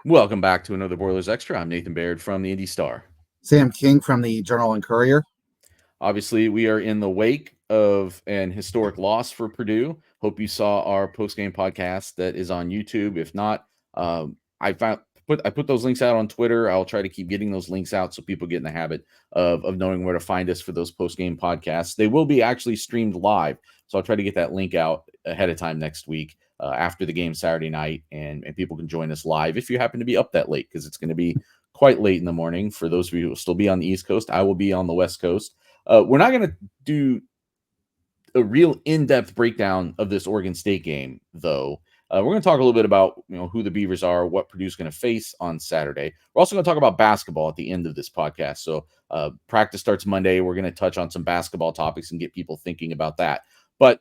Welcome back to another Boilers Extra. I'm Nathan Baird from the Indy Star. Sam King from the Journal and Courier. Obviously, we are in the wake of an historic loss for Purdue. Hope you saw our post-game podcast that is on YouTube. If not, I put those links out on Twitter. I'll try to keep getting those links out so people get in the habit of knowing where to find us for those post-game podcasts. They will be actually streamed live, so I'll try to get that link out ahead of time next week. After the game Saturday night, and people can join us live if you happen to be up that late, because it's going to be quite late in the morning. For those of you who will still be on the East Coast, I will be on the West Coast. We're not going to do a real in-depth breakdown of this Oregon State game, though. We're going to talk a little bit about who the Beavers are, what Purdue's going to face on Saturday. We're also going to talk about basketball at the end of this podcast. So practice starts Monday. We're going to touch on some basketball topics and get people thinking about that. But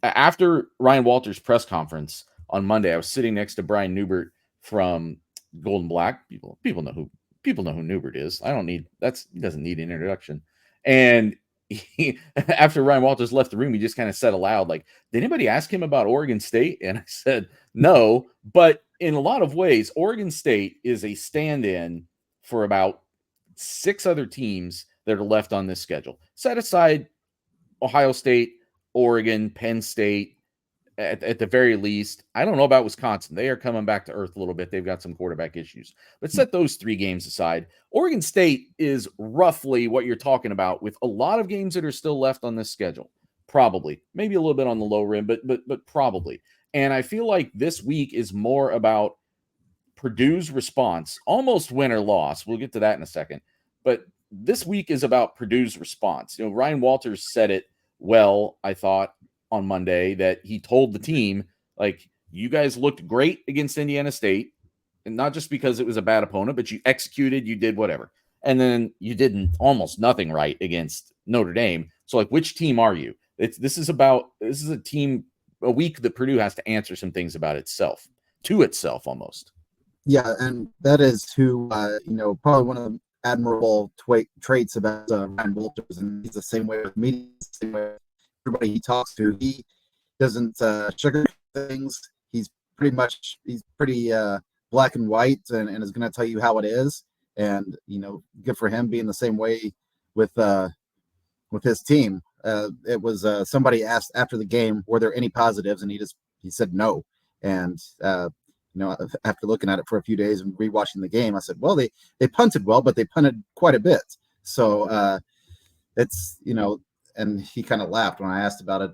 after Ryan Walters' press conference on Monday, I was sitting next to Brian Newbert from Golden Black. People know who Newbert is. He doesn't need an introduction. And after Ryan Walters left the room, he just kind of said aloud, like, did anybody ask him about Oregon State? And I said, no, but in a lot of ways, Oregon State is a stand-in for about 6 other teams that are left on this schedule. Set aside Ohio State, Oregon, Penn State, at the very least. I don't know about Wisconsin. They are coming back to earth a little bit. They've got some quarterback issues. But set those 3 games aside. Oregon State is roughly what you're talking about, with a lot of games that are still left on this schedule. Probably. Maybe a little bit on the low rim, but probably. And I feel like this week is more about Purdue's response, almost win or loss. We'll get to that in a second. But this week is about Purdue's response. Ryan Walters said it well, I thought, on Monday, that he told the team, like, you guys looked great against Indiana State, and not just because it was a bad opponent, but you executed, you did whatever. And then you did almost nothing right against Notre Dame. So, like, which team are you? This is a week that Purdue has to answer some things about itself, to itself almost. Yeah, and that is probably one of the admirable traits about Ryan Walters, and he's the same way with media, the same way with everybody he talks to. He doesn't sugarcoat things. He's pretty black and white, and is going to tell you how it is. And good for him being the same way with his team. It was somebody asked after the game, were there any positives, and he said no. And after looking at it for a few days and rewatching the game, I said, well, they punted well, but they punted quite a bit. So it's, and he kind of laughed when I asked about it,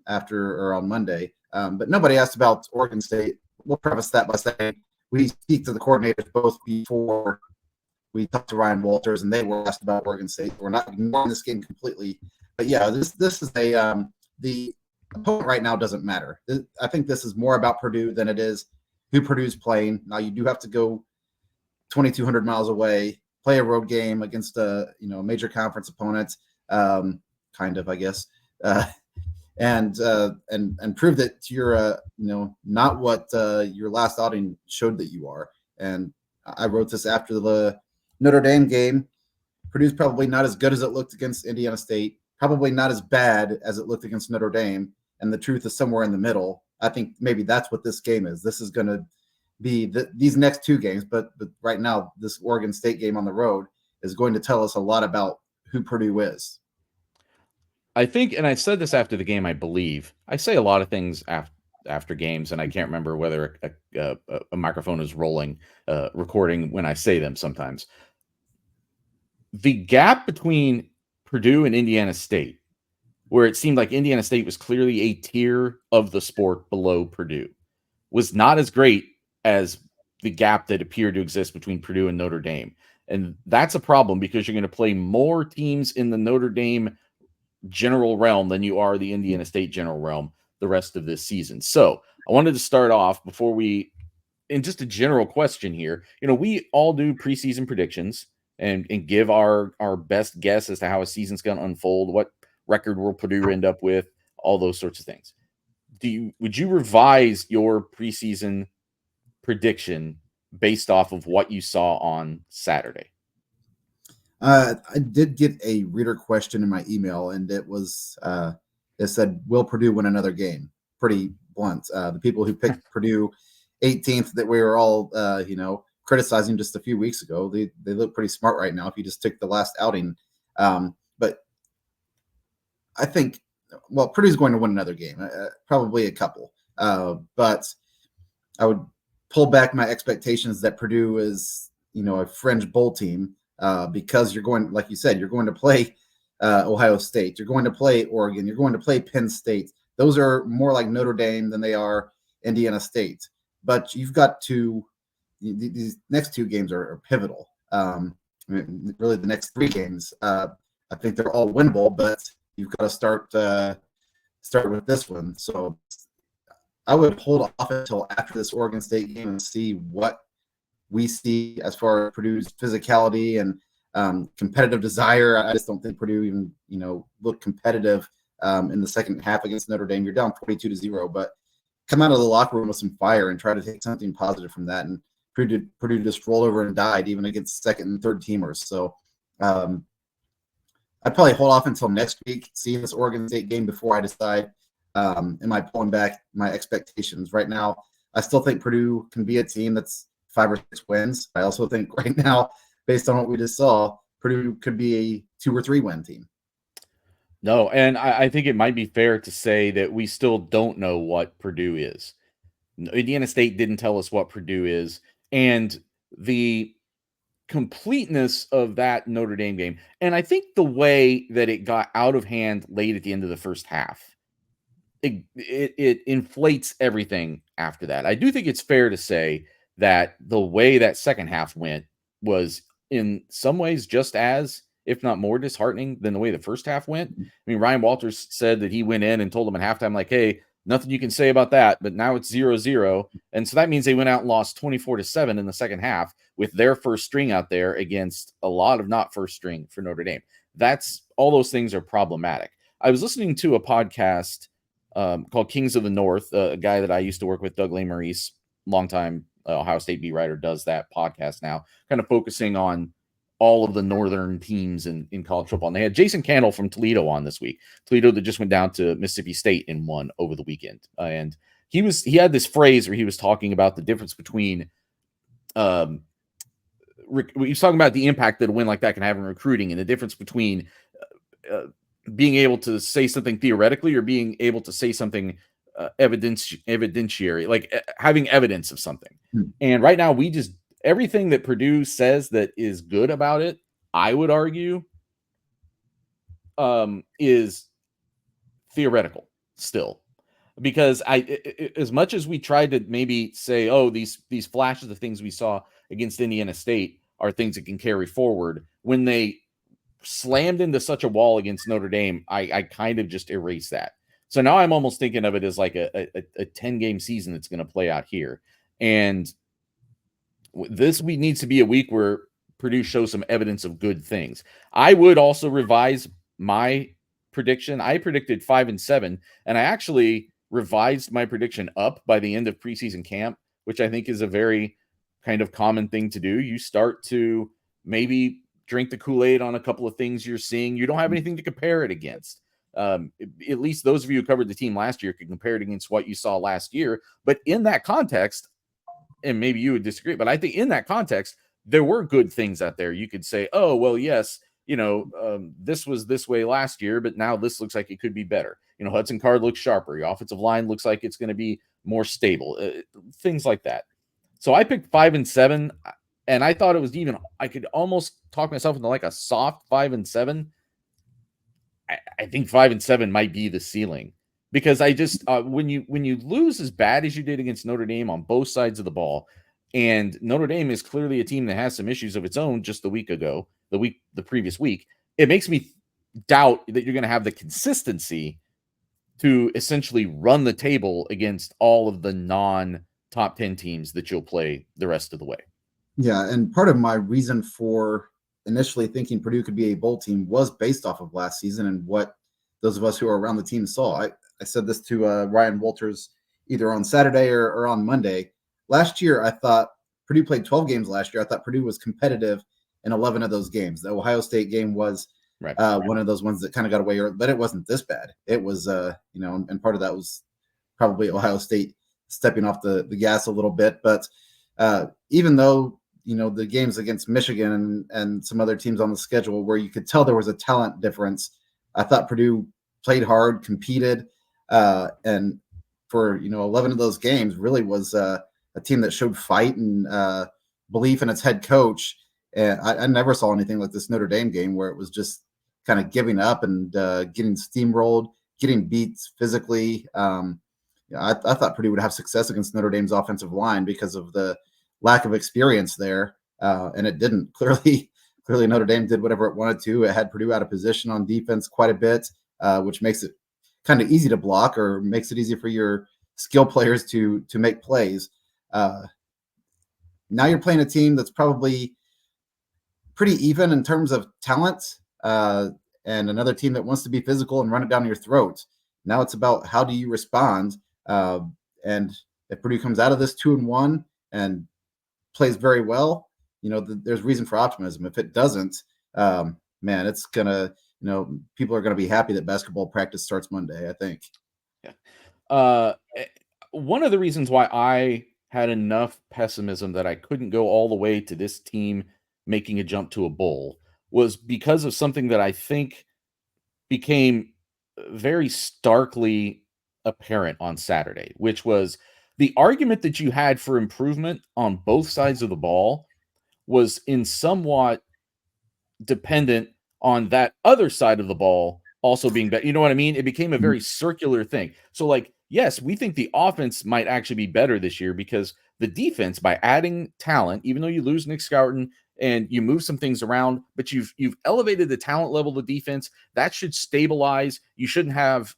after or on Monday. But nobody asked about Oregon State. We'll preface that by saying we speak to the coordinators both before we talked to Ryan Walters, and they were asked about Oregon State. We're not ignoring this game completely. But yeah, this is the opponent right now doesn't matter. I think this is more about Purdue than it is who Purdue's playing. Now, you do have to go 2,200 miles away, play a road game against a major conference opponent, kind of, I guess, and prove that you're not what your last outing showed that you are. And I wrote this after the Notre Dame game. Purdue's probably not as good as it looked against Indiana State, probably not as bad as it looked against Notre Dame, and the truth is somewhere in the middle. I think maybe that's what this game is. This is going to be these next 2 games, but right now, this Oregon State game on the road is going to tell us a lot about who Purdue is. I think, and I said this after the game, I believe. I say a lot of things after games, and I can't remember whether a microphone is rolling, recording when I say them sometimes. The gap between Purdue and Indiana State, where it seemed like Indiana State was clearly a tier of the sport below Purdue, was not as great as the gap that appeared to exist between Purdue and Notre Dame. And that's a problem, because you're going to play more teams in the Notre Dame general realm than you are the Indiana State general realm the rest of this season. So I wanted to start off in just a general question here. We all do preseason predictions and give our best guess as to how a season's going to unfold, what record will Purdue end up with, all those sorts of things. Would you revise your preseason prediction based off of what you saw on Saturday? I did get a reader question in my email, and it was it said, will Purdue win another game? Pretty blunt. The people who picked Purdue 18th that we were all, criticizing just a few weeks ago. They look pretty smart right now if you just took the last outing. But I think, Purdue's going to win another game, probably a couple. But I would pull back my expectations that Purdue is, a fringe bowl team because you're going, like you said, you're going to play Ohio State. You're going to play Oregon. You're going to play Penn State. Those are more like Notre Dame than they are Indiana State. But you've got to – these next two games are pivotal. Really the next three games. I think they're all winnable, but you've got to start with this one. So I would hold off until after this Oregon State game and see what we see as far as Purdue's physicality and competitive desire. I just don't think Purdue even, looked competitive in the second half against Notre Dame. You're down 42-0, but come out of the locker room with some fire and try to take something positive from that. And Purdue just rolled over and died, even against second and third teamers. So I'd probably hold off until next week, see this Oregon State game before I decide, am I pulling back my expectations? Right now, I still think Purdue can be a team that's 5 or 6 wins. I also think right now, based on what we just saw, Purdue could be a 2 or 3 win team. No, and I think it might be fair to say that we still don't know what Purdue is. Indiana State didn't tell us what Purdue is, and the completeness of that Notre Dame game, and I think the way that it got out of hand late at the end of the first half, it inflates everything after that. I do think it's fair to say that the way that second half went was in some ways just as, if not more, disheartening than the way the first half went. I mean, Ryan Walters said that he went in and told them at halftime, like, hey, nothing you can say about that, but now it's 0-0. And so that means they went out and lost 24-7 in the second half with their first string out there against a lot of not first string for Notre Dame. All those things are problematic. I was listening to a podcast called Kings of the North, a guy that I used to work with, Doug Lesmerises, longtime Ohio State beat writer, does that podcast now, kind of focusing on all of the northern teams in college football. And they had Jason Candle from Toledo on this week. Toledo that just went down to Mississippi State and won over the weekend. And he had this phrase where he was talking about the difference between he was talking about the impact that a win like that can have in recruiting, and the difference between being able to say something theoretically or being able to say something evidentiary, like having evidence of something. And right now everything that Purdue says that is good about it, I would argue, is theoretical still. Because as much as we tried to maybe say, oh, these flashes of things we saw against Indiana State are things that can carry forward, when they slammed into such a wall against Notre Dame, I kind of just erased that. So now I'm almost thinking of it as like a 10-game season that's going to play out here. And this week needs to be a week where Purdue shows some evidence of good things. I would also revise my prediction. I predicted 5-7, and I actually revised my prediction up by the end of preseason camp, which I think is a very kind of common thing to do. You start to maybe drink the Kool-Aid on a couple of things you're seeing. You don't have anything to compare it against. At least those of you who covered the team last year could compare it against what you saw last year. But in that context, and maybe you would disagree, but I think in that context, there were good things out there. You could say, oh, well, yes, this was this way last year, but now this looks like it could be better. Hudson Card looks sharper. Your offensive line looks like it's going to be more stable, things like that. So I picked 5-7, and I thought it was I could almost talk myself into like a soft 5-7. I think 5-7 might be the ceiling. Because I just when you lose as bad as you did against Notre Dame on both sides of the ball, and Notre Dame is clearly a team that has some issues of its own just the previous week, it makes me doubt that you're going to have the consistency to essentially run the table against all of the non-top 10 teams that you'll play the rest of the way. Yeah, and part of my reason for initially thinking Purdue could be a bowl team was based off of last season and what those of us who are around the team saw. I said this to Ryan Walters either on Saturday or on Monday. Last year, I thought Purdue played 12 games last year. I thought Purdue was competitive in 11 of those games. The Ohio State game was one of those ones that kind of got away, but it wasn't this bad. It was, and part of that was probably Ohio State stepping off the gas a little bit. But even though, the games against Michigan and some other teams on the schedule where you could tell there was a talent difference, I thought Purdue played hard, competed, and for 11 of those games really was a team that showed fight and belief in its head coach. And I never saw anything like this Notre Dame game where it was just kind of giving up and getting steamrolled, getting beat physically. I thought Purdue would have success against Notre Dame's offensive line because of the lack of experience there, and it didn't. Clearly Notre Dame did whatever it wanted to. It had Purdue out of position on defense quite a bit, which makes it kind of easy to block or makes it easy for your skill players to make plays. Now you're playing a team that's probably pretty even in terms of talent, and another team that wants to be physical and run it down your throat. Now it's about how do you respond, and if Purdue comes out of this 2-1 and plays very well, there's reason for optimism. If it doesn't, man, it's gonna, people are gonna be happy that basketball practice starts Monday, I think. Yeah. One of the reasons why I had enough pessimism that I couldn't go all the way to this team making a jump to a bowl was because of something that I think became very starkly apparent on Saturday, which was the argument that you had for improvement on both sides of the ball was in somewhat dependent on that other side of the ball also being better. You know what I mean? It became a very circular thing. So, like, yes, we think the offense might actually be better this year because the defense, by adding talent, even though you lose Nick Scouton and you move some things around, but you've elevated the talent level of the defense, that should stabilize. You shouldn't have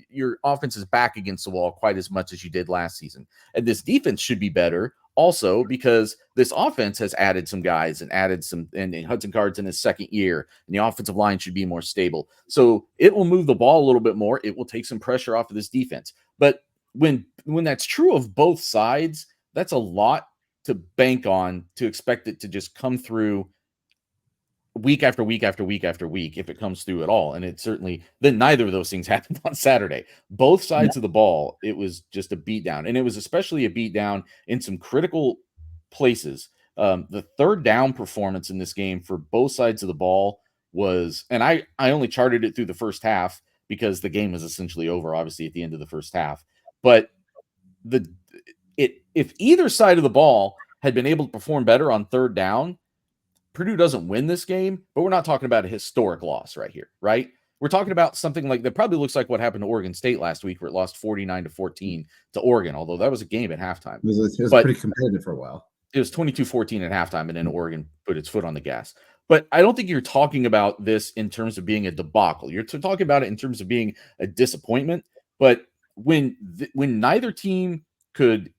your offense is back against the wall quite as much as you did last season. And this defense should be better also because this offense has added some guys and added some, and Hudson Card's in his second year, and the offensive line should be more stable. So it will move the ball a little bit more. It will take some pressure off of this defense. But when that's true of both sides, that's a lot to bank on to expect it to just come through week after week after week after week, if it comes through at all. And it certainly, then neither of those things happened on Saturday. Both sides of the ball, it was just a beatdown. And it was especially a beatdown in some critical places. The third down performance in this game for both sides of the ball was, and I only charted it through the first half because the game was essentially over, obviously, at the end of the first half. But if either side of the ball had been able to perform better on third down, Purdue doesn't win this game, but we're not talking about a historic loss right here, right? We're talking about something like that probably looks like what happened to Oregon State last week, where it lost 49-14 to Oregon, although that was a game at halftime. It was pretty competitive for a while. It was 22-14 at halftime, and then Oregon put its foot on the gas. But I don't think you're talking about this in terms of being a debacle. You're talking about it in terms of being a disappointment. But when neither team could,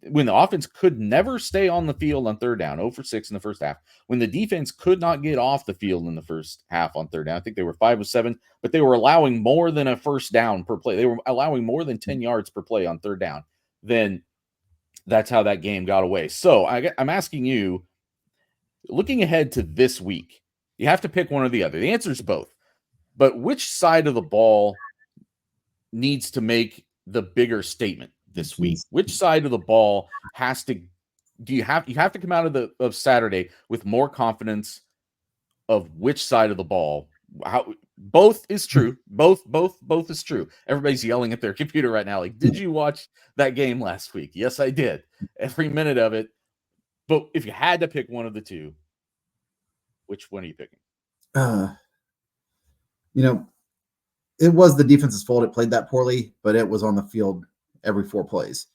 when the offense could never stay on the field on third down, 0 for 6 in the first half, when the defense could not get off the field in the first half on third down, I think they were 5 of 7, but they were allowing more than a first down per play. They were allowing more than 10 yards per play on third down. Then that's how that game got away. So I'm asking you, looking ahead to this week, you have to pick one or the other. The answer is both. But which side of the ball needs to make the bigger statement this week? Which side of the ball has to, you have to come out of Saturday with more confidence of which side of the ball? How both is true. Both is true. Everybody's yelling at their computer right now. Like, did you watch that game last week? Yes, I did. Every minute of it. But if you had to pick one of the two, which one are you picking? It was the defense's fault. It played that poorly, but it was on the field every 4 plays.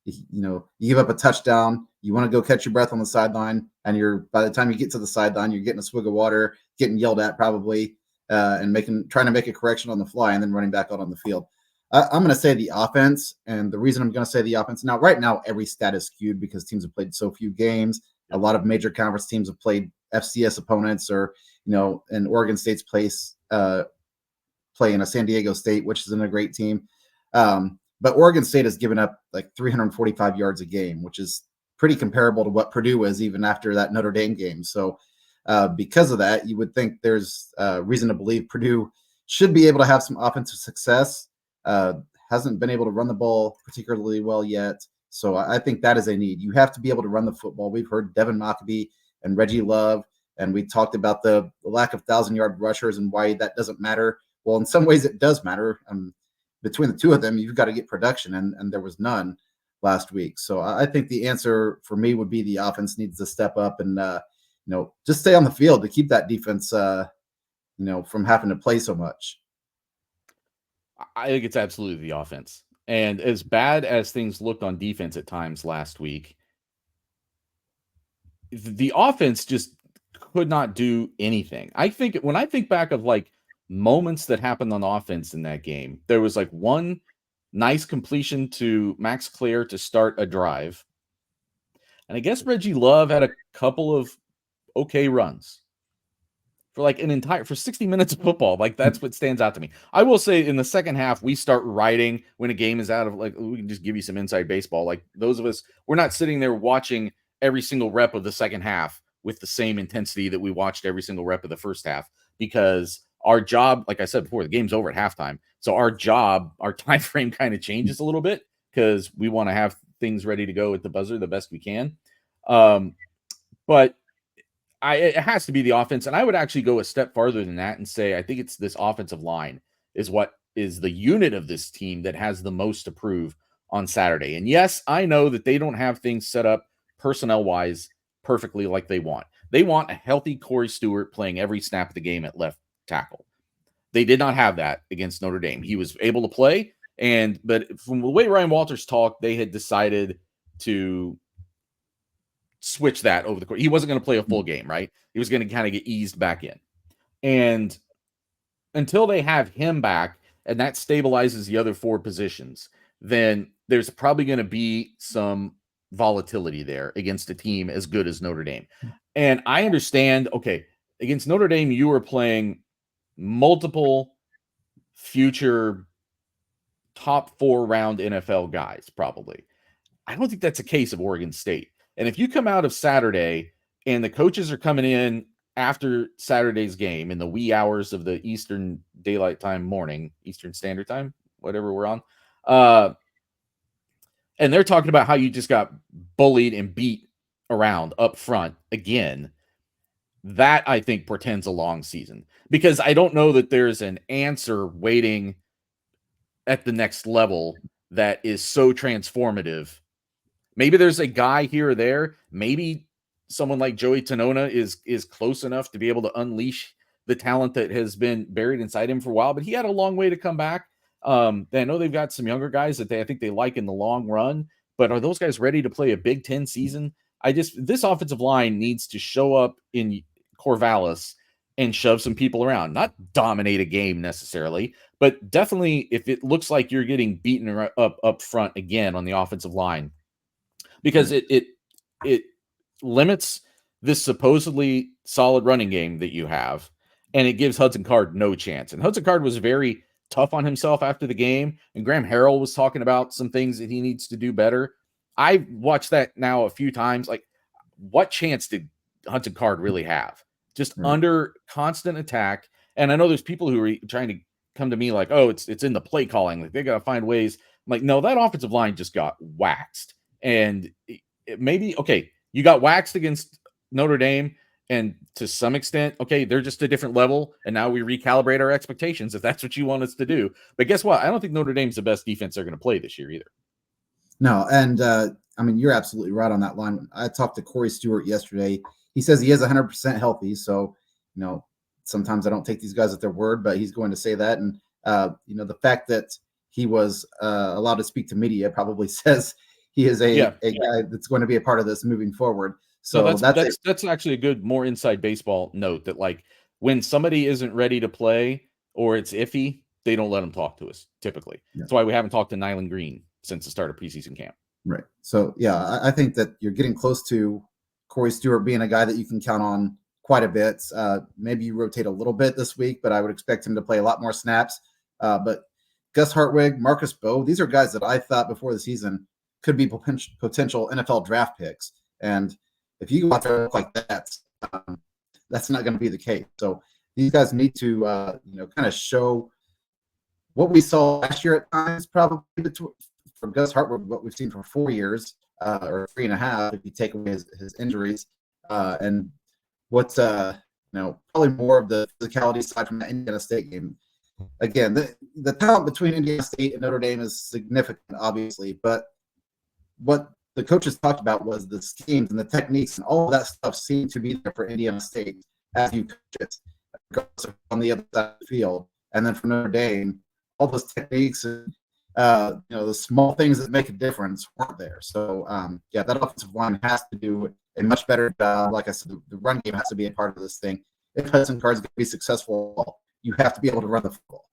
You give up a touchdown, you want to go catch your breath on the sideline, and by the time you get to the sideline, you're getting a swig of water, getting yelled at probably, and trying to make a correction on the fly, and then running back out on the field. I'm going to say the offense, and the reason I'm going to say the offense right now, every stat is skewed because teams have played so few games. A lot of major conference teams have played FCS opponents, or in Oregon State's place, playing a San Diego State, which isn't a great team. But Oregon State has given up like 345 yards a game, which is pretty comparable to what Purdue is even after that Notre Dame game. So because of that, you would think there's reason to believe Purdue should be able to have some offensive success, hasn't been able to run the ball particularly well yet. So I think that is a need. You have to be able to run the football. We've heard Devin Mockabee and Reggie Love, and we talked about the lack of 1,000-yard rushers and why that doesn't matter. Well, in some ways it does matter. Between the two of them, you've got to get production, and there was none last week. So I think the answer for me would be the offense needs to step up and just stay on the field to keep that defense from having to play so much. I think it's absolutely the offense. And as bad as things looked on defense at times last week, the offense just could not do anything. I think when I think back of like moments that happened on offense in that game, there was like one nice completion to Max Clare to start a drive. And I guess Reggie Love had a couple of okay runs for 60 minutes of football. Like, that's what stands out to me. I will say in the second half, we start riding when a game is out of, like, we can just give you some inside baseball. Like, those of us, we're not sitting there watching every single rep of the second half with the same intensity that we watched every single rep of the first half, because our job, like I said before, the game's over at halftime. So our time frame kind of changes a little bit because we want to have things ready to go at the buzzer the best we can. But it has to be the offense. And I would actually go a step farther than that and say, I think it's this offensive line is what is the unit of this team that has the most to prove on Saturday. And yes, I know that they don't have things set up personnel wise perfectly like they want. They want a healthy Corey Stewart playing every snap of the game at left tackle. They did not have that against Notre Dame. He was able to play, but from the way Ryan Walters talked, they had decided to switch that over the course. He wasn't going to play a full game, right? He was going to kind of get eased back in. And until they have him back and that stabilizes the other four positions, then there's probably going to be some volatility there against a team as good as Notre Dame. And I understand, okay, against Notre Dame, you were playing multiple future top 4-round NFL guys, probably. I don't think that's a case of Oregon State. And if you come out of Saturday and the coaches are coming in after Saturday's game in the wee hours of the Eastern Daylight Time morning, Eastern Standard Time, whatever we're on, and they're talking about how you just got bullied and beat around up front again, that I think portends a long season, because I don't know that there's an answer waiting at the next level that is so transformative. Maybe there's a guy here or there. Maybe someone like Joey Tanona is close enough to be able to unleash the talent that has been buried inside him for a while, but he had a long way to come back. I know they've got some younger guys that I think they like in the long run, but are those guys ready to play a Big Ten season? This offensive line needs to show up in Corvallis and shove some people around, not dominate a game necessarily, but definitely if it looks like you're getting beaten up front again on the offensive line, because it limits this supposedly solid running game that you have, and it gives Hudson Card no chance. And Hudson Card was very tough on himself after the game, and Graham Harrell was talking about some things that he needs to do better. I watched that now a few times. Like, what chance did Hudson Card really have? Just under constant attack. And I know there's people who are trying to come to me like, oh, it's in the play calling. Like, they got to find ways. I'm like, no, that offensive line just got waxed. And maybe, okay, you got waxed against Notre Dame, and to some extent, okay, they're just a different level, and now we recalibrate our expectations if that's what you want us to do. But guess what? I don't think Notre Dame's the best defense they're going to play this year either. No, and I mean, you're absolutely right on that line. I talked to Corey Stewart yesterday. He says he is 100% healthy, so sometimes I don't take these guys at their word, but he's going to say that. And the fact that he was allowed to speak to media probably says he is a guy that's going to be a part of this moving forward. So that's actually a good, more inside baseball note, that like when somebody isn't ready to play or it's iffy, they don't let them talk to us typically. Yeah. That's why we haven't talked to Nyland Green since the start of preseason camp. Right. So yeah, I think that you're getting close to Corey Stewart being a guy that you can count on quite a bit. Maybe you rotate a little bit this week, but I would expect him to play a lot more snaps. But Gus Hartwig, Marcus Bowe, these are guys that I thought before the season could be potential NFL draft picks. And if you go out there like that, that's not going to be the case. So these guys need to, kind of show what we saw last year at times, probably for Gus Hartwood, what we've seen for 4 years or 3.5, if you take away his injuries, and what's probably more of the physicality side from the Indiana State game. Again, the talent between Indiana State and Notre Dame is significant, obviously, but what the coaches talked about was the schemes and the techniques, and all of that stuff seemed to be there for Indiana State as you coach it on the other side of the field. And then for Notre Dame, all those techniques and the small things that make a difference weren't there. So that offensive line has to do a much better job. Like I said, the run game has to be a part of this thing. If Hudson Card's going to be successful, you have to be able to run the football.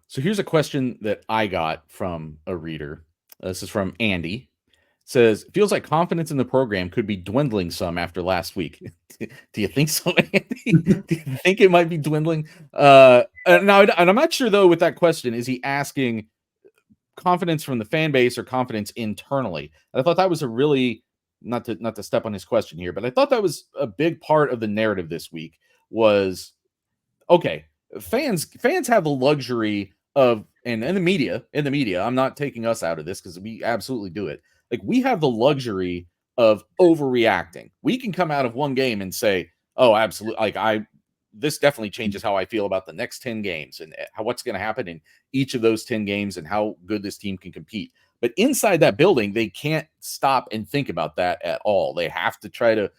So here's a question that I got from a reader. This is from Andy. It says, feels like confidence in the program could be dwindling some after last week. Do you think so, Andy? Do you think it might be dwindling? Now, and I'm not sure, though, with that question, is he asking confidence from the fan base or confidence internally? And I thought that was a really, not to step on his question here, but I thought that was a big part of the narrative this week was, okay, fans have the luxury of, and in the media, I'm not taking us out of this because we absolutely do it. Like, we have the luxury of overreacting. We can come out of one game and say, oh, absolutely. Like, this definitely changes how I feel about the next 10 games and what's going to happen in each of those 10 games and how good this team can compete. But inside that building, they can't stop and think about that at all. They have to try to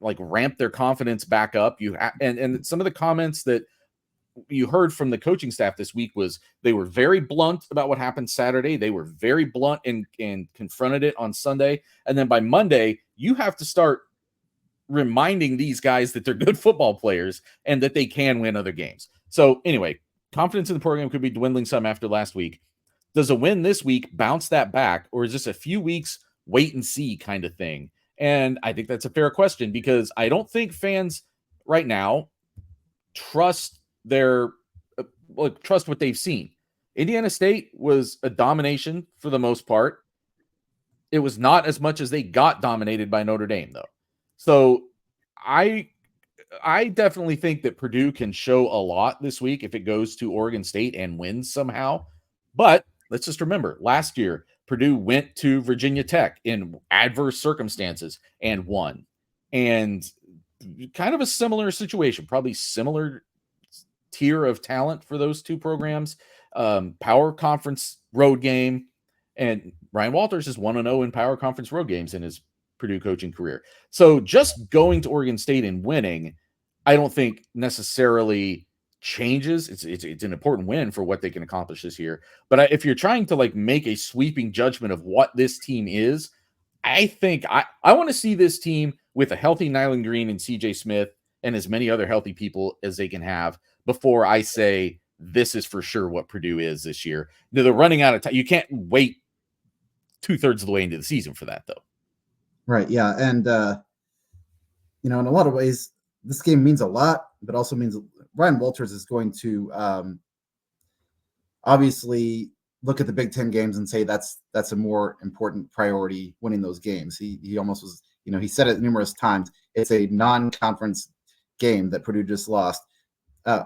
ramp their confidence back up. And some of the comments that you heard from the coaching staff this week was they were very blunt about what happened Saturday. They were very blunt and confronted it on Sunday. And then by Monday, you have to start reminding these guys that they're good football players and that they can win other games. So anyway, confidence in the program could be dwindling some after last week. Does a win this week bounce that back, or is this a few weeks wait and see kind of thing? And I think that's a fair question because I don't think fans right now trust what they've seen. Indiana State was a domination for the most part. It was not as much as they got dominated by Notre Dame, though. So I definitely think that Purdue can show a lot this week if it goes to Oregon State and wins somehow. But let's just remember, last year, Purdue went to Virginia Tech in adverse circumstances and won. And kind of a similar situation, probably similar tier of talent for those two programs. Power Conference road game. And Ryan Walters is 1-0 in Power Conference road games in his Purdue coaching career. So just going to Oregon State and winning, I don't think necessarily changes. It's an important win for what they can accomplish this year. But if you're trying to make a sweeping judgment of what this team is, I think I want to see this team with a healthy Nyland Green and CJ Smith and as many other healthy people as they can have before I say this is for sure what Purdue is this year. They're running out of time. You can't wait 2/3 of the way into the season for that, though. Right. Yeah. And, in a lot of ways, this game means a lot, but also means Ryan Walters is going to obviously look at the Big Ten games and say that's a more important priority, winning those games. He almost was, he said it numerous times. It's a non-conference game that Purdue just lost.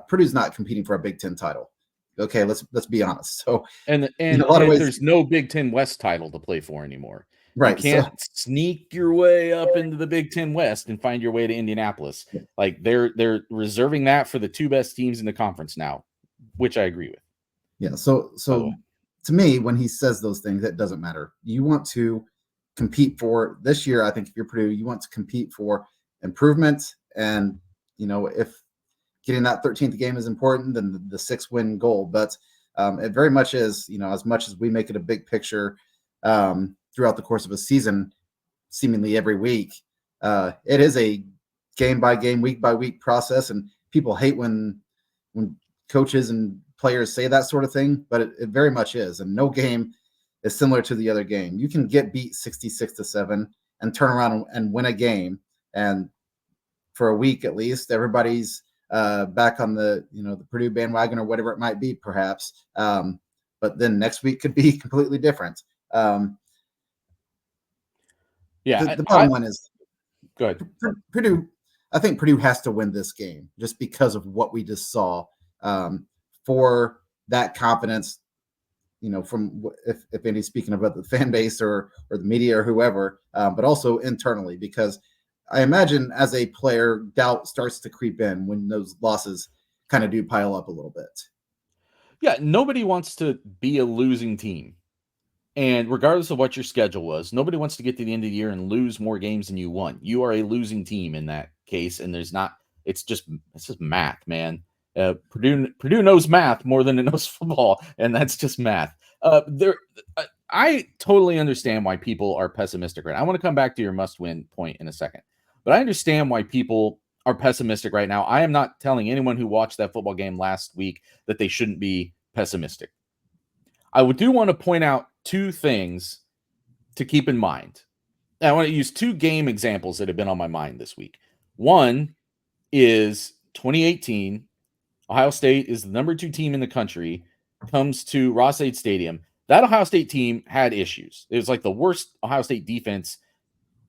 Purdue's not competing for a Big Ten title. Okay, let's be honest. So, and in a lot of ways, there's no Big Ten West title to play for anymore. Right. You can't sneak your way up into the Big Ten West and find your way to Indianapolis. Yeah. Like they're reserving that for the two best teams in the conference now, which I agree with. Yeah. So to me, when he says those things, it doesn't matter. You want to compete for this year. I think if you're Purdue, you want to compete for improvement. And, if getting that 13th game is important, then the 6-win goal. But it very much is, as much as we make it a big picture throughout the course of a season, seemingly every week, it is a game by game, week by week process. And people hate when coaches and players say that sort of thing, but it very much is. And no game is similar to the other game. You can get beat 66-7 and turn around and win a game. And for a week, at least, everybody's back on the Purdue bandwagon or whatever it might be, perhaps. But then next week could be completely different. The bottom line is, go ahead. Purdue. I think Purdue has to win this game just because of what we just saw. For that confidence, from if Andy's speaking about the fan base or the media or whoever, but also internally, because I imagine as a player, doubt starts to creep in when those losses kind of do pile up a little bit. Yeah, nobody wants to be a losing team. And regardless of what your schedule was, nobody wants to get to the end of the year and lose more games than you won. You are a losing team in that case, and it's just math, man. Purdue knows math more than it knows football, and that's just math. I totally understand why people are pessimistic right now. I want to come back to your must-win point in a second, but I understand why people are pessimistic right now. I am not telling anyone who watched that football game last week that they shouldn't be pessimistic. I do want to point out two things to keep in mind. I want to use two game examples that have been on my mind this week. One is 2018. Ohio State is the number 2 team in the country, comes to Ross-Ade Stadium. That Ohio State team had issues. It was like the worst Ohio State defense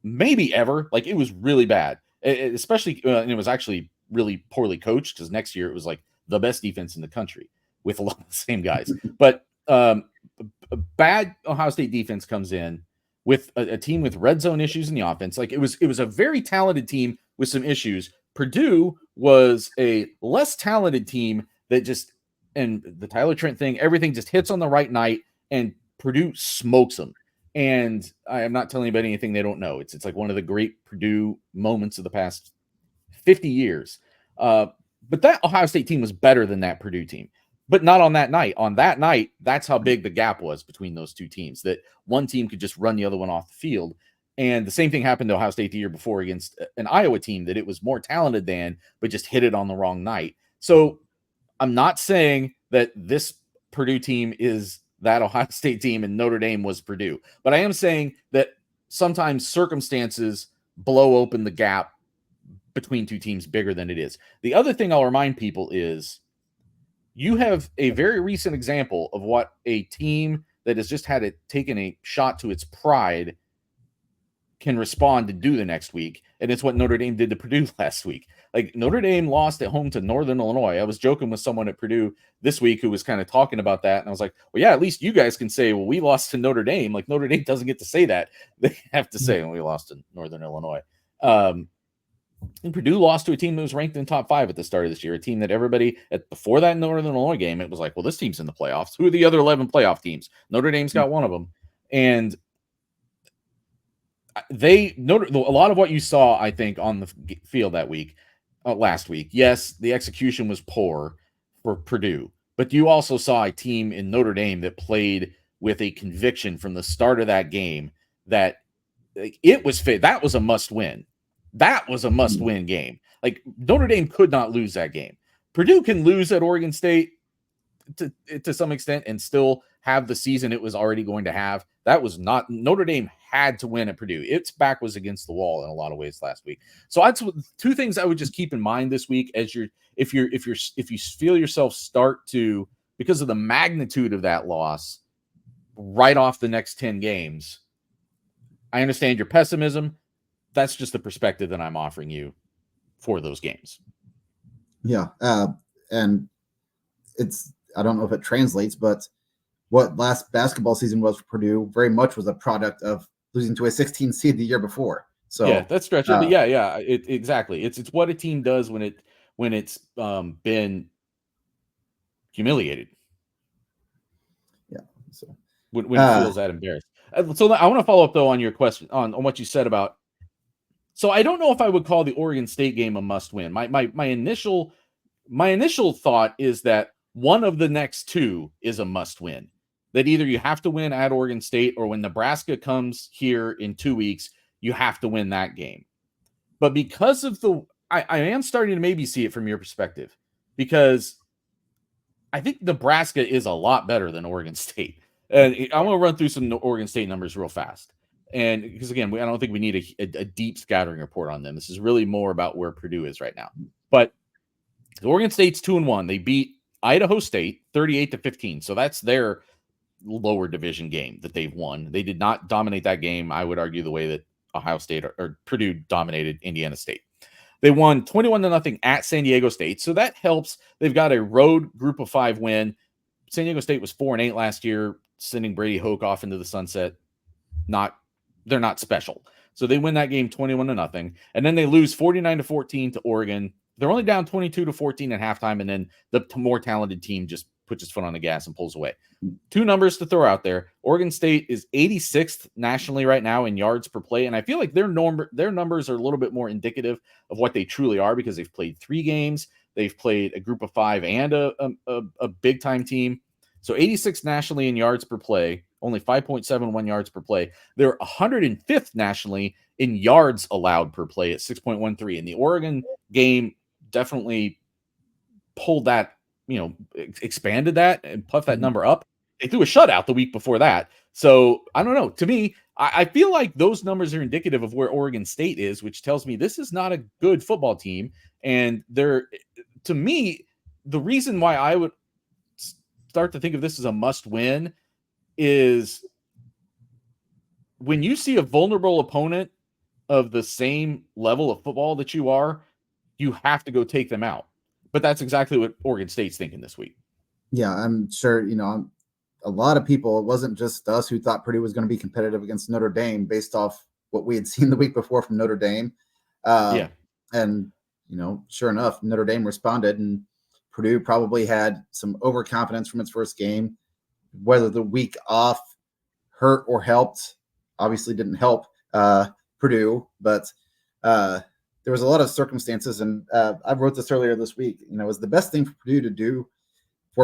maybe ever. Like, it was really bad, especially and it was actually really poorly coached, because next year it was like the best defense in the country with a lot of the same guys. But a bad Ohio State defense comes in with a team with red zone issues in the offense. Like, it was a very talented team with some issues. Purdue was a less talented team that just, and the Tyler Trent thing, everything just hits on the right night, and Purdue smokes them. And I am not telling anybody anything they don't know. It's like one of the great Purdue moments of the past 50 years. But that Ohio State team was better than that Purdue team. But not on that night. On that night, that's how big the gap was between those two teams, that one team could just run the other one off the field. And the same thing happened to Ohio State the year before against an Iowa team that it was more talented than, but just hit it on the wrong night. So I'm not saying that this Purdue team is that Ohio State team and Notre Dame was Purdue, but I am saying that sometimes circumstances blow open the gap between two teams bigger than it is. The other thing I'll remind people is, you have a very recent example of what a team that has just taken a shot to its pride can respond to do the next week. And it's what Notre Dame did to Purdue last week. Like, Notre Dame lost at home to Northern Illinois. I was joking with someone at Purdue this week who was kind of talking about that. And I was like, well, yeah, at least you guys can say, well, we lost to Notre Dame. Like, Notre Dame doesn't get to say that. They have to say, well, we lost to Northern Illinois. And Purdue lost to a team that was ranked in the top 5 at the start of this year, a team that everybody before that Northern Illinois game, it was like, well, this team's in the playoffs. Who are the other 11 playoff teams? Notre Dame's got one of them. And a lot of what you saw, I think, on the field that week, last week, yes, the execution was poor for Purdue, but you also saw a team in Notre Dame that played with a conviction from the start of that game that it was fit. That was a must win. That was a must-win game. Like, Notre Dame could not lose that game. Purdue can lose at Oregon State to some extent and still have the season it was already going to have. That was not, Notre Dame had to win at Purdue. Its back was against the wall in a lot of ways last week. So that's two things I would just keep in mind this week as if you feel yourself start to, because of the magnitude of that loss, write off the next 10 games. I understand your pessimism. That's just the perspective that I'm offering you for those games. Yeah. And I don't know if it translates, but what last basketball season was for Purdue very much was a product of losing to a 16 seed the year before. So yeah, that's stretching. Exactly. It's what a team does when it's been humiliated. Yeah. So when it feels that embarrassed. So I want to follow up though on your question on what you said about. So I don't know if I would call the Oregon State game a must-win. My initial thought is that one of the next two is a must-win. That either you have to win at Oregon State, or when Nebraska comes here in 2 weeks, you have to win that game. But because of I am starting to maybe see it from your perspective, because I think Nebraska is a lot better than Oregon State. And I want to run through some Oregon State numbers real fast. And because, again, I don't think we need a deep scattering report on them. This is really more about where Purdue is right now. But Oregon State's 2-1. They beat Idaho State 38-15. So that's their lower division game that they've won. They did not dominate that game, I would argue, the way that Ohio State or Purdue dominated Indiana State. They won 21-0 at San Diego State. So that helps. They've got a road group of 5 win. San Diego State was 4-8 last year, sending Brady Hoke off into the sunset. They're not special. So they win that game 21-0, and then they lose 49-14 to Oregon. They're only down 22-14 at halftime, and then the more talented team just puts its foot on the gas and pulls away. Two numbers to throw out there. Oregon State is 86th nationally right now in yards per play, and I feel like their numbers are a little bit more indicative of what they truly are because they've played 3 games. They've played a group of 5 and a big-time team. So 86th nationally in yards per play, only 5.71 yards per play. They're 105th nationally in yards allowed per play at 6.13. And the Oregon game definitely pulled that, expanded that and puffed that number up. They threw a shutout the week before that. So I don't know. To me, I feel like those numbers are indicative of where Oregon State is, which tells me this is not a good football team. And to me, the reason why I would start to think of this as a must win is when you see a vulnerable opponent of the same level of football that you are, you have to go take them out. But that's exactly what Oregon State's thinking this week. Yeah, I'm sure, a lot of people, it wasn't just us who thought Purdue was going to be competitive against Notre Dame based off what we had seen the week before from Notre Dame. And, sure enough, Notre Dame responded, and Purdue probably had some overconfidence from its first game. Whether the week off hurt or helped, obviously didn't help Purdue, but there was a lot of circumstances. And I wrote this earlier this week. It was the best thing for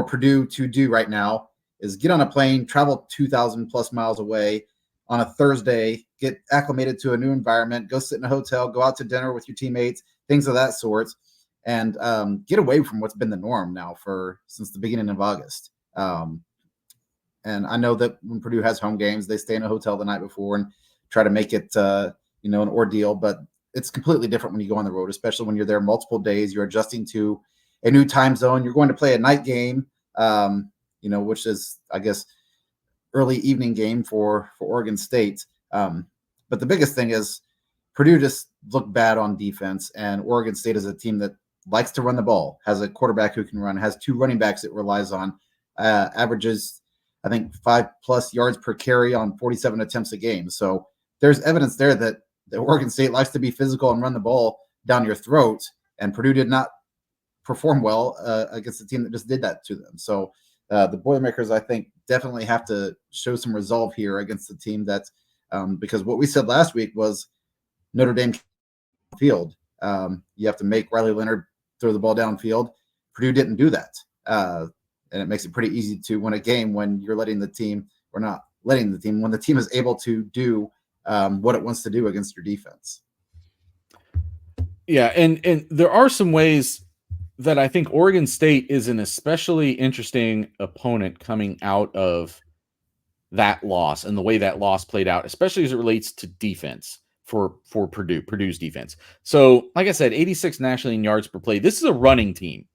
Purdue to do right now is get on a plane, travel 2,000 plus miles away on a Thursday, get acclimated to a new environment, go sit in a hotel, go out to dinner with your teammates, things of that sort, and get away from what's been the norm now since the beginning of August. And I know that when Purdue has home games, they stay in a hotel the night before and try to make it, an ordeal. But it's completely different when you go on the road, especially when you're there multiple days. You're adjusting to a new time zone. You're going to play a night game, which is, I guess, early evening game for Oregon State. But the biggest thing is Purdue just looked bad on defense, and Oregon State is a team that likes to run the ball, has a quarterback who can run, has 2 running backs it relies on, averages, I think, 5+ yards per carry on 47 attempts a game. So there's evidence there that the Oregon State likes to be physical and run the ball down your throat, and Purdue did not perform well against a team that just did that to them. So the Boilermakers, I think, definitely have to show some resolve here against the team that, because what we said last week was Notre Dame field. You have to make Riley Leonard throw the ball downfield. Purdue didn't do that. And it makes it pretty easy to win a game when you're letting the team, or not letting the team, when the team is able to do what it wants to do against your defense. Yeah, and there are some ways that I think Oregon State is an especially interesting opponent coming out of that loss and the way that loss played out, especially as it relates to defense for Purdue's defense. So, like I said, 86 nationally in yards per play. This is a running team.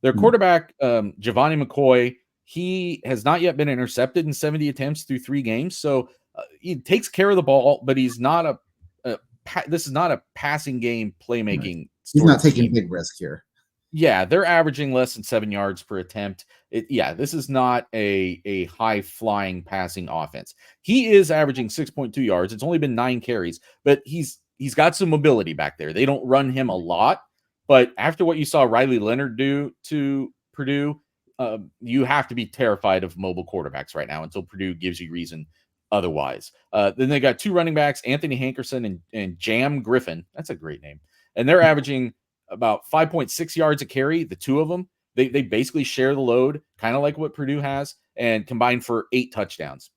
Their quarterback, Giovanni McCoy, he has not yet been intercepted in 70 attempts through 3 games. So he takes care of the ball, but he's not this is not a passing game playmaking. He's not taking a big risk here. Yeah, they're averaging less than 7 yards per attempt. This is not a high flying passing offense. He is averaging 6.2 yards. It's only been 9 carries, but he's got some mobility back there. They don't run him a lot. But after what you saw Riley Leonard do to Purdue, you have to be terrified of mobile quarterbacks right now until Purdue gives you reason otherwise. Then they got 2 running backs, Anthony Hankerson and Jam Griffin. That's a great name. And they're averaging about 5.6 yards a carry, the 2 of them. They basically share the load, kind of like what Purdue has, and combined for 8 touchdowns.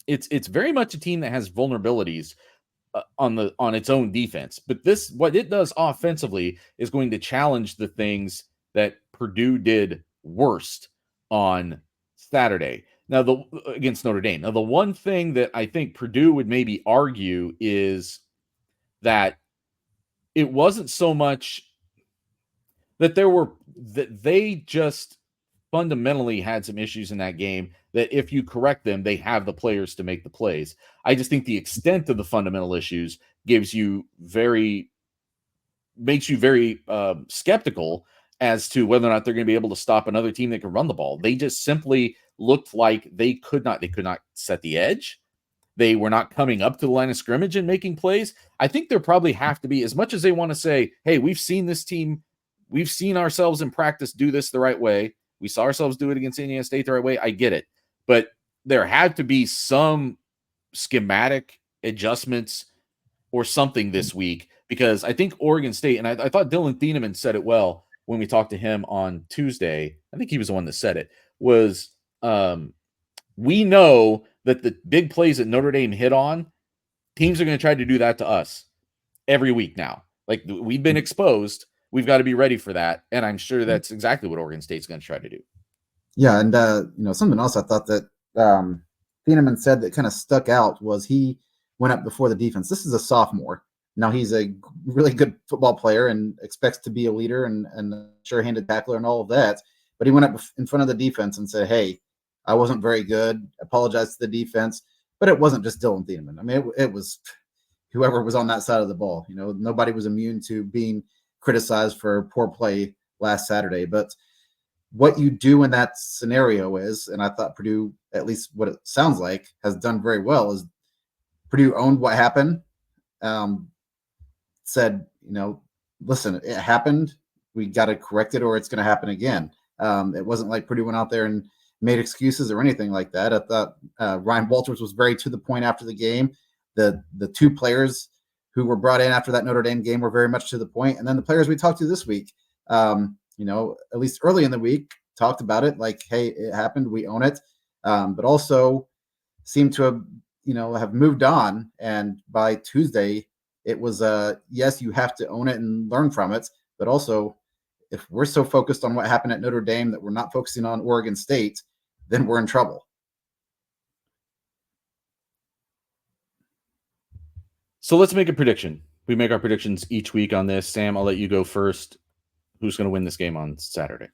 It's very much a team that has vulnerabilities on its own defense, but what it does offensively is going to challenge the things that Purdue did worst on Saturday. Now, against Notre Dame. Now, the one thing that I think Purdue would maybe argue is that it wasn't so much that they just fundamentally had some issues in that game that if you correct them, they have the players to make the plays. I just think the extent of the fundamental issues makes you very skeptical as to whether or not they're going to be able to stop another team that can run the ball. They just simply looked like they could not set the edge. They were not coming up to the line of scrimmage and making plays. I think there probably have to be, as much as they want to say, hey, we've seen this team, we've seen ourselves in practice do this the right way. We saw ourselves do it against Indiana State the right way. I get it. But there had to be some schematic adjustments or something this week, because I think Oregon State, and I thought Dylan Thieneman said it well when we talked to him on Tuesday. I think he was the one that said it, was we know that the big plays that Notre Dame hit on, teams are going to try to do that to us every week now. Like, we've been exposed. We've got to be ready for that. And I'm sure that's exactly what Oregon State's going to try to do. Yeah. And, something else I thought that Thieneman said that kind of stuck out was he went up before the defense. This is a sophomore. Now, he's a really good football player and expects to be a leader and a sure-handed tackler and all of that. But he went up in front of the defense and said, hey, I wasn't very good. Apologized to the defense. But it wasn't just Dylan Thieneman. I mean, it was whoever was on that side of the ball. Nobody was immune to being criticized for poor play last Saturday. But what you do in that scenario is, and I thought Purdue, at least what it sounds like, has done very well, is Purdue owned what happened, said, listen, it happened. We got to correct it or it's going to happen again. It wasn't like Purdue went out there and made excuses or anything like that. I thought Ryan Walters was very to the point after the game. The two players who were brought in after that Notre Dame game were very much to the point. And then the players we talked to this week, at least early in the week, talked about it like, hey, it happened. We own it. But also seemed to have moved on. And by Tuesday, it was, yes, you have to own it and learn from it. But also, if we're so focused on what happened at Notre Dame that we're not focusing on Oregon State, then we're in trouble. So let's make a prediction. We make our predictions each week on this. Sam, I'll let you go first. Who's going to win this game on Saturday?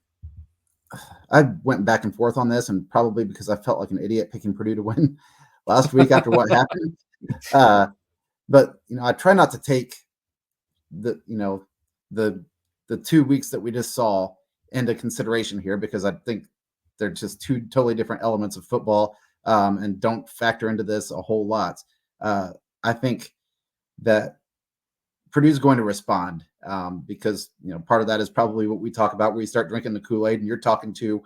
I went back and forth on this, and probably because I felt like an idiot picking Purdue to win last week after what happened. But I try not to take the 2 weeks that we just saw into consideration here, because I think they're just two totally different elements of football, and don't factor into this a whole lot. I think that Purdue's going to respond, because part of that is probably what we talk about, where you start drinking the Kool-Aid and you're talking to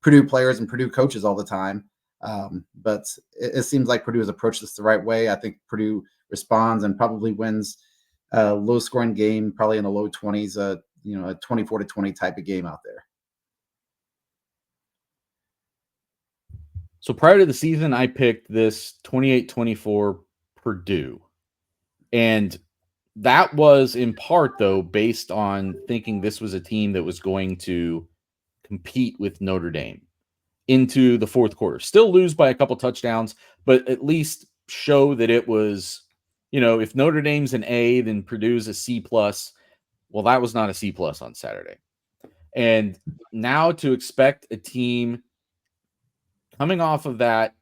Purdue players and Purdue coaches all the time. But it seems like Purdue has approached this the right way. I think Purdue responds and probably wins a low-scoring game, probably in the low 20s, a 24-20 type of game out there. So prior to the season, I picked this 28-24 Purdue. And that was in part, though, based on thinking this was a team that was going to compete with Notre Dame into the fourth quarter. Still lose by a couple touchdowns, but at least show that it was, if Notre Dame's an A, then Purdue's a C+. Well, that was not a C+ on Saturday. And now to expect a team coming off of that,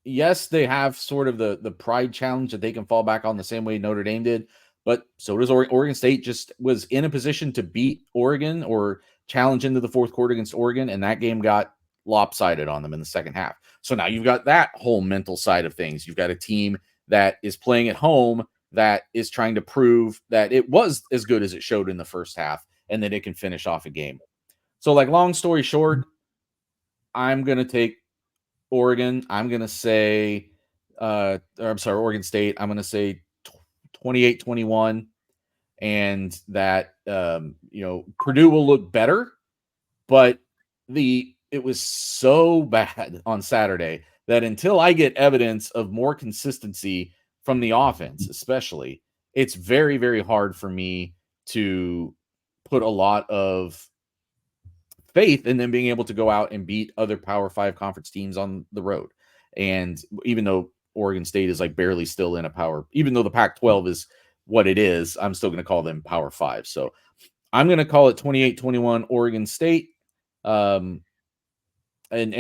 yes, they have sort of the pride challenge that they can fall back on the same way Notre Dame did, but so does Oregon State. Just was in a position to beat Oregon or challenge into the fourth quarter against Oregon, and that game got lopsided on them in the second half. So now you've got that whole mental side of things. You've got a team that is playing at home that is trying to prove that it was as good as it showed in the first half and that it can finish off a game. So, long story short, I'm going to take Oregon. I'm going to say, Oregon State. I'm going to say 28-21, and that, Purdue will look better, but it was so bad on Saturday that until I get evidence of more consistency from the offense, especially, it's very, very hard for me to put a lot of faith in them being able to go out and beat other Power 5 conference teams on the road. And even though Oregon State is barely still in a power, even though the Pac-12 is what it is, I'm still going to call them Power 5. So I'm going to call it 28-21 Oregon State. And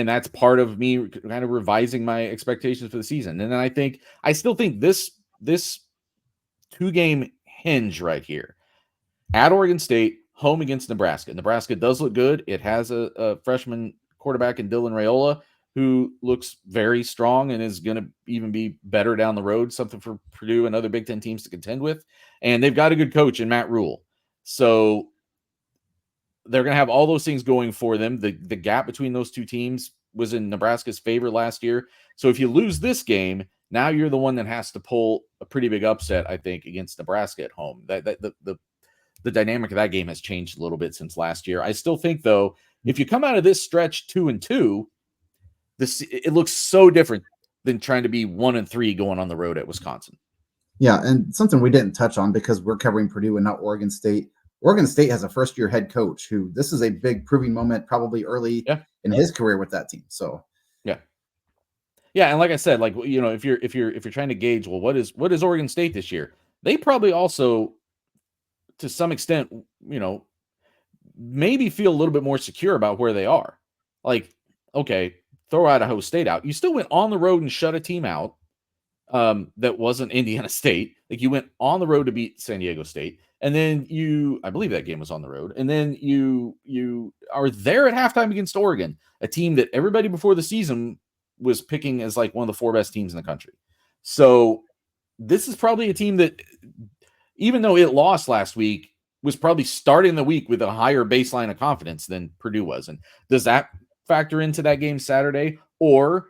that's part of me kind of revising my expectations for the season. And then I still think this 2-game hinge right here at Oregon State home against Nebraska. Nebraska does look good. It has a freshman quarterback in Dylan Raiola who looks very strong and is going to even be better down the road, something for Purdue and other Big Ten teams to contend with. And they've got a good coach in Matt Rule. So they're going to have all those things going for them. The gap between those two teams was in Nebraska's favor last year. So if you lose this game, now you're the one that has to pull a pretty big upset, I think, against Nebraska at home. The dynamic of that game has changed a little bit since last year. I still think, though, if you come out of this stretch 2-2, it looks so different than trying to be 1-3 going on the road at Wisconsin. Yeah, and something we didn't touch on because we're covering Purdue and not Oregon State. Oregon State has a first-year head coach who this is a big proving moment, probably early in his career with that team. So, yeah, and like I said, like if you're trying to gauge, well, what is Oregon State this year? They probably also, to some extent, maybe feel a little bit more secure about where they are. Like, okay, throw Idaho State out. You still went on the road and shut a team out that wasn't Indiana State. Like, you went on the road to beat San Diego State. And then I believe that game was on the road. And then you are there at halftime against Oregon, a team that everybody before the season was picking as like one of the 4 best teams in the country. So this is probably a team that, even though it lost last week, was probably starting the week with a higher baseline of confidence than Purdue was. And does that factor into that game Saturday? Or,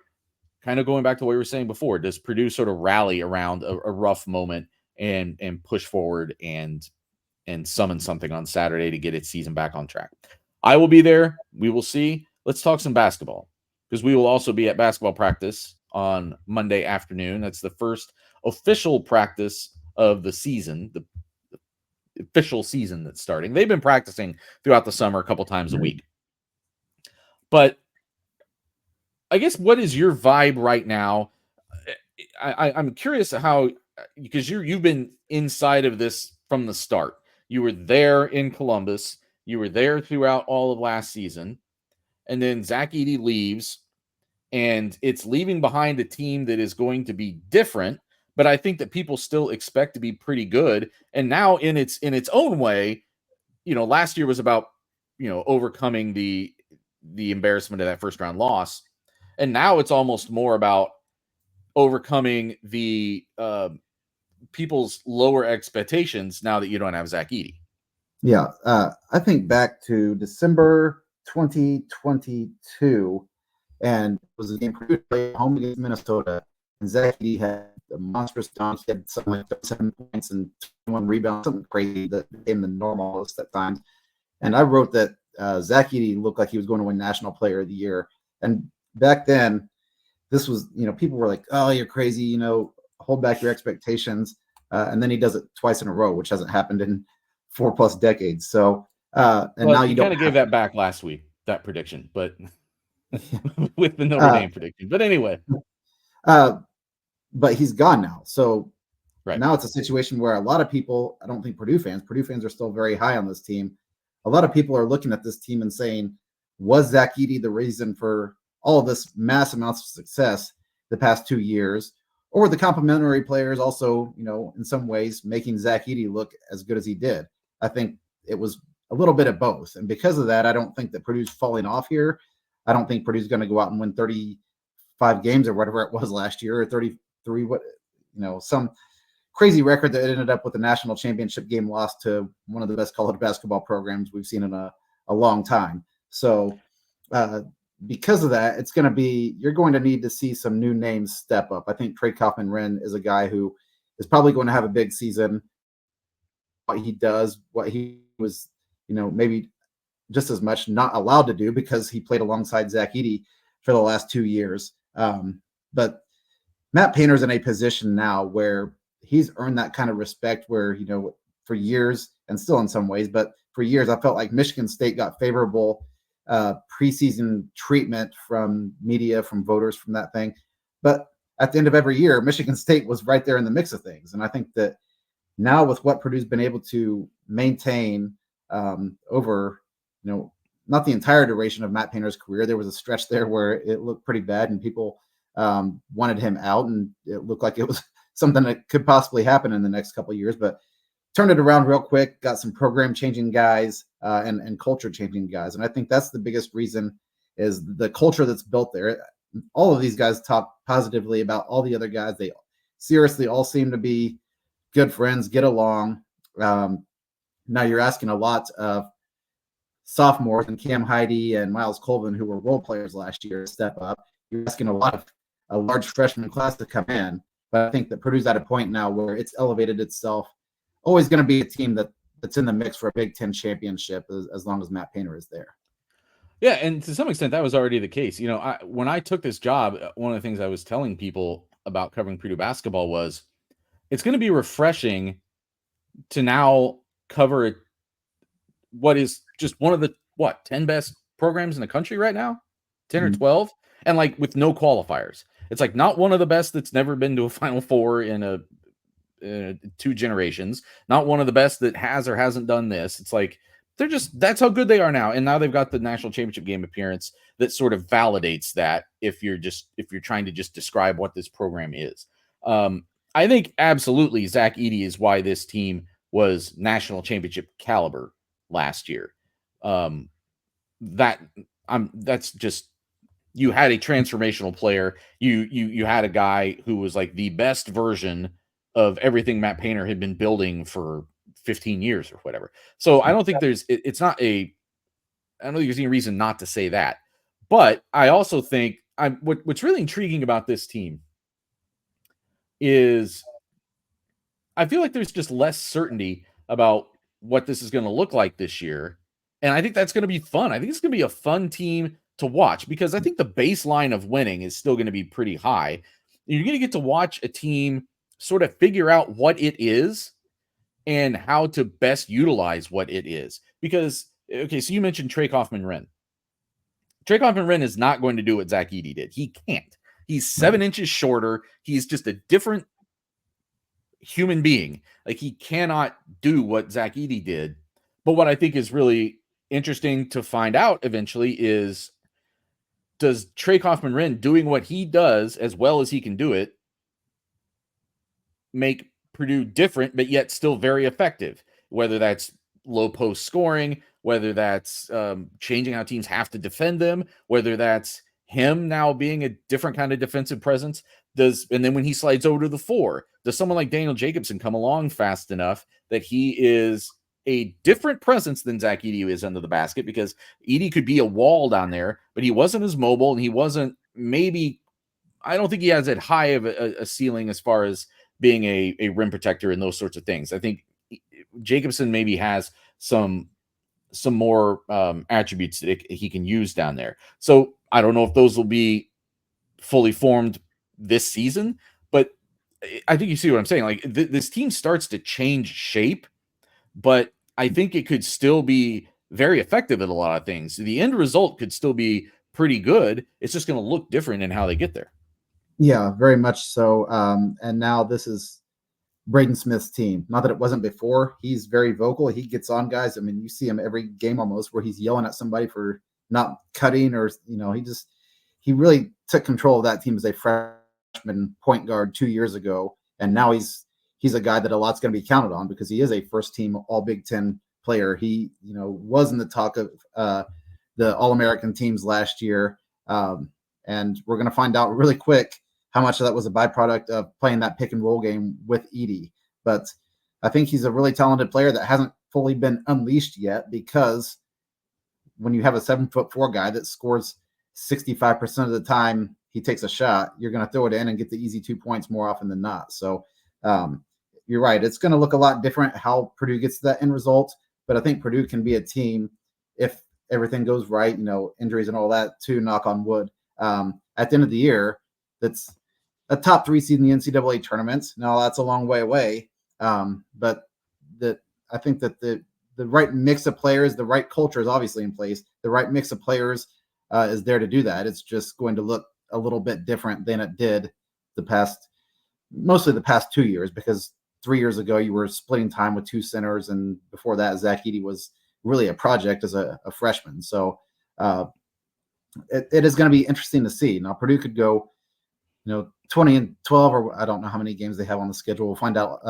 kind of going back to what we were saying before, does Purdue sort of rally around a rough moment and push forward and summon something on Saturday to get its season back on track? I will be there. We will see. Let's talk some basketball, because we will also be at basketball practice on Monday afternoon. That's the first official practice of the season, the official season that's starting. They've been practicing throughout the summer a couple times a week. But I guess, what is your vibe right now? I'm curious how, because you've been inside of this from the start. You were there in Columbus. You were there throughout all of last season. And then Zach Edey leaves, and it's leaving behind a team that is going to be different, but I think that people still expect to be pretty good. And now in its own way, last year was about, overcoming the embarrassment of that first round loss. And now it's almost more about overcoming the people's lower expectations now that you don't have Zach Edey. Yeah, I think back to December 2022, and it was a game Purdue played home against Minnesota, and Zach Edey had a monstrous dunk. He had something like 7 points and 21 rebounds, something crazy that became the normalist at times. And I wrote that Zach Edey looked like he was going to win National Player of the Year. And back then, this was, people were like, "Oh, you're crazy, hold back your expectations." And then he does it twice in a row, which hasn't happened in 4+ decades. So, now you kind of gave that back last week, that prediction, but with the Notre Dame prediction. But anyway, but he's gone now. So now it's a situation where a lot of people, I don't think Purdue fans are still very high on this team. A lot of people are looking at this team and saying, was Zach Edey the reason for all of this mass amounts of success the past 2 years? Or the complementary players also, in some ways making Zach Edey look as good as he did? I think it was a little bit of both. And because of that, I don't think that Purdue's falling off here. I don't think Purdue's going to go out and win 35 games or whatever it was last year, or 33, some crazy record that ended up with a national championship game lost to one of the best college basketball programs we've seen in a long time. So because of that, you're going to need to see some new names step up. I think Trey Kaufman-Renn is a guy who is probably going to have a big season. What he does, what he was, maybe just as much not allowed to do because he played alongside Zach Edey for the last 2 years. But Matt Painter's in a position now where he's earned that kind of respect where, for years, and still in some ways, but for years, I felt like Michigan State got favorable preseason treatment from media, from voters, from that thing. But at the end of every year, Michigan State was right there in the mix of things. And I think that now with what Purdue's been able to maintain over, not the entire duration of Matt Painter's career, there was a stretch there where it looked pretty bad and people wanted him out, and it looked like it was something that could possibly happen in the next couple of years, but turned it around real quick, got some program changing guys, and culture changing guys. And I think that's the biggest reason is the culture that's built there. All of these guys talk positively about all the other guys. They seriously all seem to be good friends, get along. Now you're asking a lot of sophomores and Cam Heide and Miles Colvin, who were role players last year, to step up. You're asking a large freshman class to come in. But I think that Purdue's at a point now where it's elevated itself. Always going to be a team that's in the mix for a Big Ten championship as long as Matt Painter is there. Yeah, and to some extent, that was already the case. When I took this job, one of the things I was telling people about covering Purdue basketball was it's going to be refreshing to now cover what is just one of the 10 best programs in the country right now, 10 or 12, and like with no qualifiers. It's like not one of the best that's never been to a Final Four in 2 generations, not one of the best that has or hasn't done this. It's like that's how good they are now. And now they've got the national championship game appearance that sort of validates that if you're trying to just describe what this program is. I think absolutely Zach Edey is why this team was national championship caliber last year. That's just, you had a transformational player. You had a guy who was like the best version of everything Matt Painter had been building for 15 years or whatever. So I don't think there's any reason not to say that. But I also think what's really intriguing about this team is I feel like there's just less certainty about what this is going to look like this year. And I think that's going to be fun. I think it's going to be a fun team to watch because I think the baseline of winning is still going to be pretty high. You're going to get to watch a team sort of figure out what it is and how to best utilize what it is. Because, okay, so you mentioned Trey Kaufman-Renn. Trey Kaufman-Renn is not going to do what Zach Edey did. He can't. He's 7 inches shorter. He's just a different human being. Like, he cannot do what Zach Edey did. But what I think is really interesting to find out eventually is, does Trey Kaufman-Renn doing what he does as well as he can do it make Purdue different, but yet still very effective? Whether that's low post scoring, whether that's changing how teams have to defend them, whether that's him now being a different kind of defensive presence. And then when he slides over to the 4, does someone like Daniel Jacobson come along fast enough that he is a different presence than Zach Edey is under the basket? Because Edey could be a wall down there, but he wasn't as mobile, and he wasn't I don't think he has that high of a ceiling as far as being a rim protector and those sorts of things. I think Jacobson maybe has some more attributes that he can use down there. So I don't know if those will be fully formed this season, but I think you see what I'm saying. Like this team starts to change shape, but I think it could still be very effective at a lot of things. The end result could still be pretty good. It's just going to look different in how they get there. Yeah, very much so. And now this is Braden Smith's team. Not that it wasn't before. He's very vocal. He gets on guys. I mean, you see him every game almost where he's yelling at somebody for not cutting, or, he really took control of that team as a freshman point guard 2 years ago. And now he's a guy that a lot's going to be counted on because he is a first team all Big Ten player. He, was in the talk of the All-American teams last year. And we're going to find out really quick how much of that was a byproduct of playing that pick and roll game with Edey. But I think he's a really talented player that hasn't fully been unleashed yet, because when you have a 7'4" guy that scores 65% of the time he takes a shot, you're going to throw it in and get the easy 2 points more often than not. So you're right. It's going to look a lot different how Purdue gets to that end result. But I think Purdue can be a team, if everything goes right, injuries and all that too, knock on wood, at the end of the year, that's a top 3 seed in the NCAA tournament. Now that's a long way away. But I think that the right mix of players, the right culture is obviously in place. The right mix of players is there to do that. It's just going to look a little bit different than it did mostly the past 2 years, because 3 years ago you were splitting time with 2 centers. And before that, Zach Edey was really a project as a freshman. So it is going to be interesting to see. Now Purdue could go, 20-12, or I don't know how many games they have on the schedule. We'll find out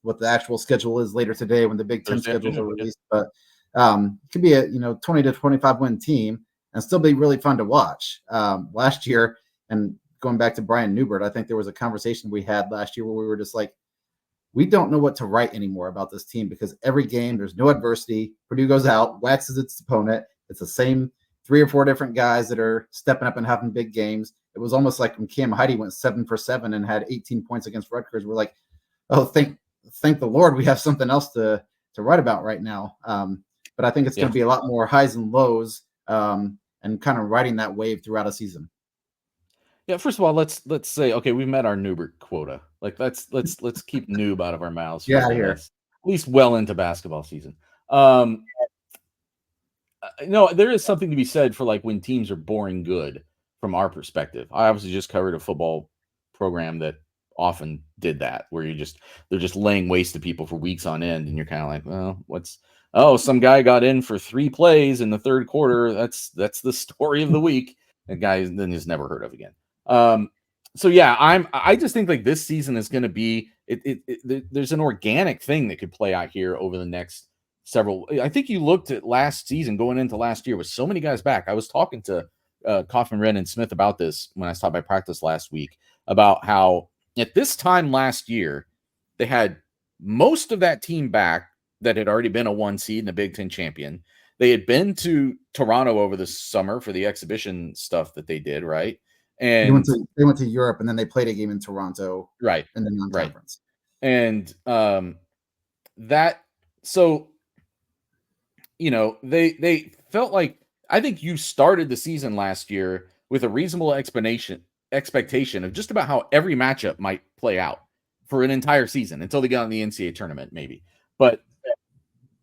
what the actual schedule is later today when the Big Ten schedules are released. But It could be a 20 to 25 win team and still be really fun to watch. Last year, and going back to Brian Newbert, I think there was a conversation we had last year where we were just like, we don't know what to write anymore about this team because every game there's no adversity. Purdue goes out, waxes its opponent. It's the same 3 or 4 different guys that are stepping up and having big games. It was almost like when Cam Heide went 7 for 7 and had 18 points against Rutgers. We're like, oh, thank the Lord we have something else to write about right now. But I think it's going to be a lot more highs and lows and kind of riding that wave throughout a season. Yeah, first of all, let's say, okay, we've met our Newbert quota. Like let's keep noob out of our mouths for here. at least well into basketball season. No, there is something to be said for like when teams are boring good from our perspective. I obviously just covered a football program that often did that, where they're just laying waste to people for weeks on end, and you're kind of like, well, some guy got in for 3 plays in the third quarter. That's the story of the week. The guy then is never heard of again. So yeah, I just think like this season is going to be there's an organic thing that could play out here over the next several. I think you looked at last season going into last year with so many guys back. I was talking to Kaufman, Wren, and Smith about this when I stopped by practice last week, about how at this time last year they had most of that team back that had already been a 1 seed and a Big Ten champion. They had been to Toronto over the summer for the exhibition stuff that they did, right? And they went to Europe, and then they played a game in Toronto, right, in the non-conference. Right. And that, so they felt like, I think you started the season last year with a reasonable expectation of just about how every matchup might play out for an entire season until they got in the NCAA tournament, maybe. But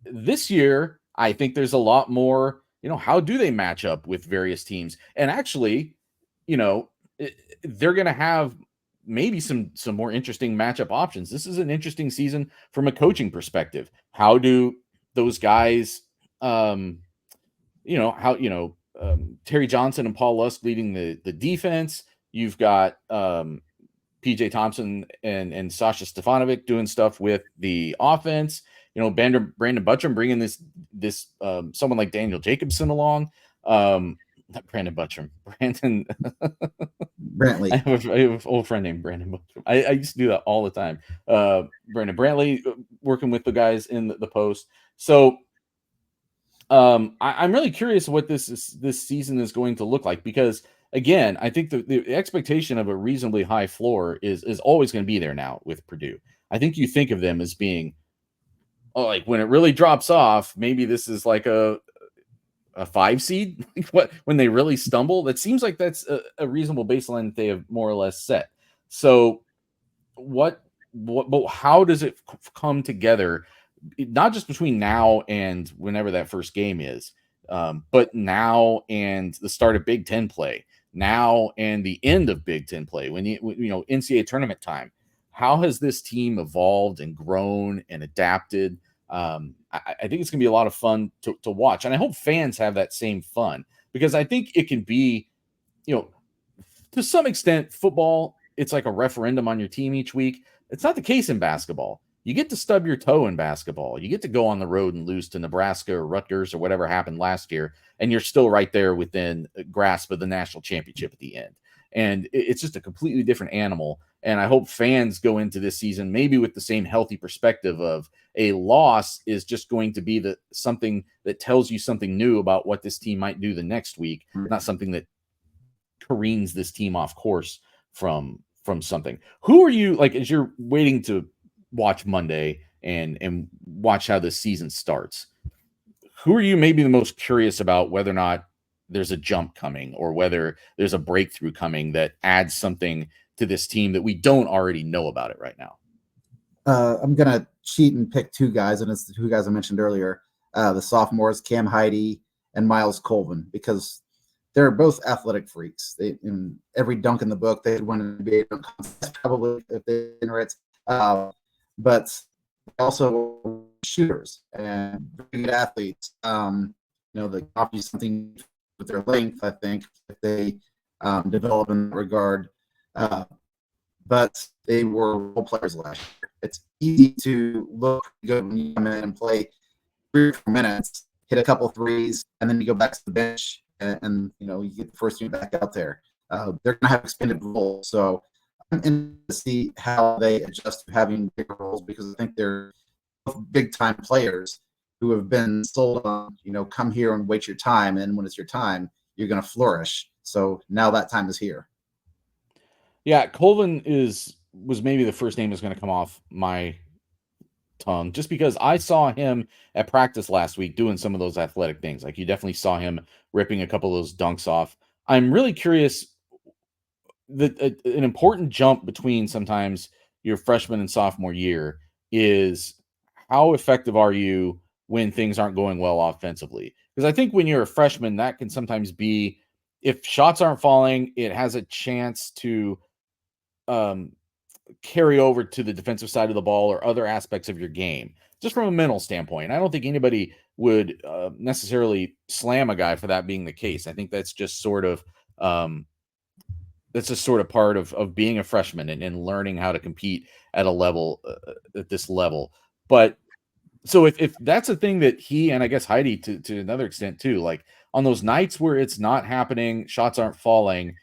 this year, I think there's a lot more, how do they match up with various teams? And actually, they're going to have maybe some more interesting matchup options. This is an interesting season from a coaching perspective. How do those guys, Terry Johnson and Paul Lusk leading the defense. You've got PJ Thompson and Sasha Stefanovic doing stuff with the offense. Brandon Buttram bringing this someone like Daniel Jacobson along. Not Brandon Buttram, Brandon Brantley. I have an old friend named Brandon Buttram. I used to do that all the time. Brandon Brantley working with the guys in the post. So I'm really curious what this season is going to look like, because again, I think the expectation of a reasonably high floor is always going to be there now with Purdue. I think you think of them as being, like when it really drops off, maybe this is like a 5 seed. When they really stumble, that seems like that's a reasonable baseline that they have more or less set. So how does it come together? Not just between now and whenever that first game is, but now and the start of Big Ten play, now and the end of Big Ten play, when NCAA tournament time. How has this team evolved and grown and adapted? I think it's going to be a lot of fun to watch, and I hope fans have that same fun, because I think it can be, to some extent, football, it's like a referendum on your team each week. It's not the case in basketball. You get to stub your toe in basketball. You get to go on the road and lose to Nebraska or Rutgers or whatever happened last year, and you're still right there within grasp of the national championship at the end. And it's just a completely different animal. And I hope fans go into this season maybe with the same healthy perspective of a loss is just going to be something that tells you something new about what this team might do the next week, not something that careens this team off course from something. Who are you, like, as you're waiting to watch Monday and watch how the season starts, who are you maybe the most curious about whether or not there's a jump coming, or whether there's a breakthrough coming that adds something to this team that we don't already know about it right now? I'm going to cheat and pick 2 guys, and it's the 2 guys I mentioned earlier, the sophomores, Cam Heide and Miles Colvin, because they're both athletic freaks. In every dunk in the book, they'd win an NBA dunk contest probably if they enter it. But also shooters and very good athletes. They offer something with their length, I think, if they develop in that regard. But they were role players last year. It's easy to look good when you come in and play 3 or 4 minutes hit a couple threes, and then you go back to the bench, and you get the first team back out there. They're going to have expanded roles, so I'm interested to see how they adjust to having bigger roles, because I think they're both big time players who have been sold on, come here and wait your time, and when it's your time, you're going to flourish. So now that time is here. Yeah, Colvin was maybe the first name that's going to come off my tongue, just because I saw him at practice last week doing some of those athletic things. Like, you definitely saw him ripping a couple of those dunks off. I'm really curious that an important jump between sometimes your freshman and sophomore year is how effective are you when things aren't going well offensively? Because I think when you're a freshman, that can sometimes be, if shots aren't falling, it has a chance to carry over to the defensive side of the ball or other aspects of your game, just from a mental standpoint. I don't think anybody would necessarily slam a guy for that being the case. I think that's just sort of part of being a freshman and learning how to compete at a level at this level. But so if that's a thing that he, and I guess Heidi to another extent too, like on those nights where it's not happening, shots aren't falling,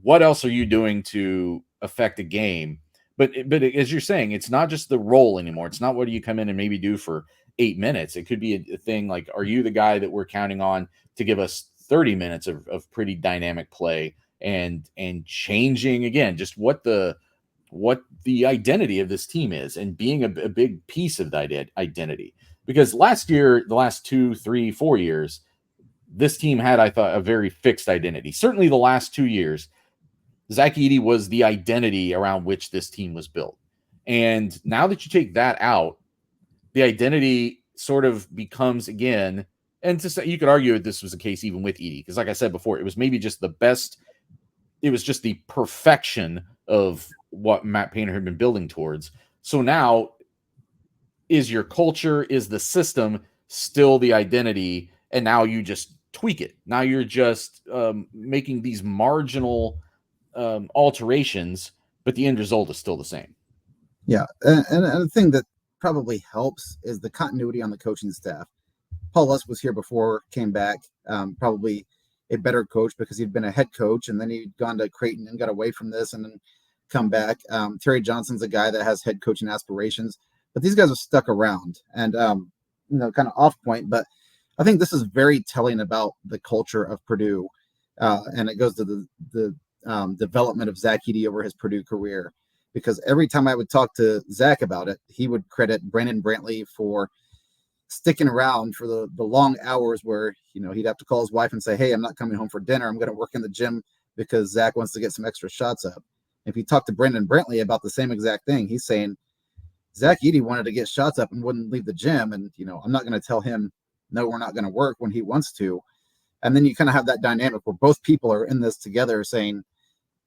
what else are you doing to affect a game? But as you're saying, it's not just the role anymore. It's not what do you come in and maybe do for 8 minutes. It could be a thing like, are you the guy that we're counting on to give us 30 minutes of pretty dynamic play and changing again just what the identity of this team is, and being a big piece of that identity. Because last year, the last 2, 3, 4 years, this team had, I thought, a very fixed identity. Certainly the last 2 years, Zach Edey was the identity around which this team was built. And now that you take that out, the identity sort of becomes again, and to say, you could argue that this was the case even with Edey, because like I said before, it was maybe just the best, it was just the perfection of what Matt Painter had been building towards. So now, is your culture, is the system still the identity? And now you just tweak it. Now you're just making these marginal alterations, but the end result is still the same. Yeah, and the thing that probably helps is the continuity on the coaching staff. Paul Lusk was here before, came back, probably a better coach because he'd been a head coach, and then he'd gone to Creighton and got away from this and then come back. Terry Johnson's a guy that has head coaching aspirations, but these guys are stuck around and, kind of off point. But I think this is very telling about the culture of Purdue, and it goes to the development of Zach Edey over his Purdue career, because every time I would talk to Zach about it, he would credit Brandon Brantley for sticking around for the long hours where, he'd have to call his wife and say, hey, I'm not coming home for dinner. I'm going to work in the gym because Zach wants to get some extra shots up. If you talk to Brandon Brantley about the same exact thing, he's saying Zach Edey wanted to get shots up and wouldn't leave the gym. And, I'm not going to tell him, no, we're not going to work when he wants to. And then you kind of have that dynamic where both people are in this together saying,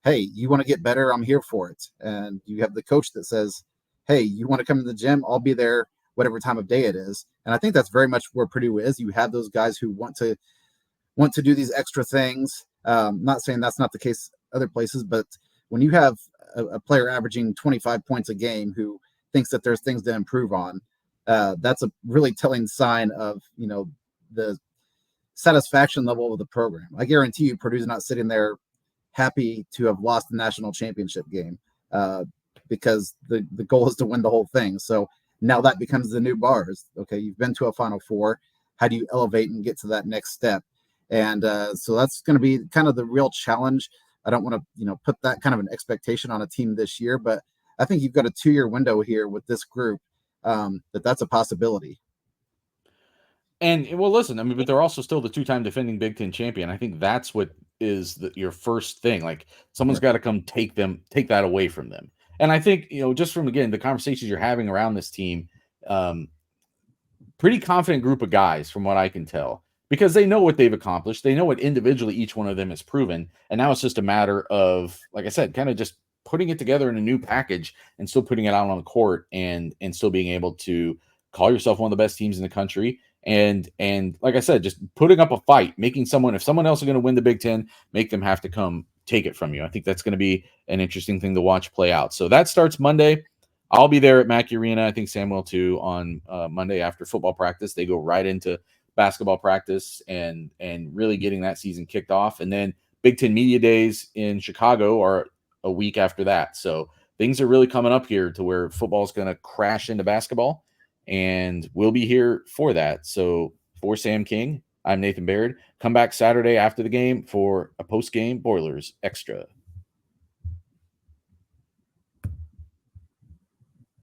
hey, you want to get better? I'm here for it. And you have the coach that says, hey, you want to come to the gym? I'll be there whatever time of day it is. And I think that's very much where Purdue is. You have those guys who want to do these extra things. Not saying that's not the case other places, but when you have a player averaging 25 points a game who thinks that there's things to improve on, that's a really telling sign of, the satisfaction level of the program. I guarantee you Purdue's not sitting there happy to have lost the national championship game, because the goal is to win the whole thing. So now that becomes the new bars. Okay, you've been to a Final Four. How do you elevate and get to that next step? And so that's going to be kind of the real challenge. I don't want to, put that kind of an expectation on a team this year, but I think you've got a 2-year window here with this group, that's a possibility. And well, listen, I mean, but they're also still the 2-time defending Big Ten champion. I think that's what is your first thing. Like, someone's got to come take that away from them. And I think, just from, again, the conversations you're having around this team, pretty confident group of guys from what I can tell, because they know what they've accomplished. They know what individually each one of them has proven. And now it's just a matter of, like I said, kind of just putting it together in a new package and still putting it out on the court and still being able to call yourself one of the best teams in the country. And like I said, just putting up a fight, making someone, if someone else is going to win the Big Ten, make them have to come take it from you. I think that's going to be an interesting thing to watch play out. So that starts Monday. I'll be there at Mackey Arena. I think Sam will too on Monday after football practice. They go right into basketball practice and really getting that season kicked off. And then Big Ten Media Days in Chicago are a week after that. So things are really coming up here to where football is going to crash into basketball, and we'll be here for that. So for Sam King, I'm Nathan Baird. Come back Saturday after the game for a post-game Boilers Extra.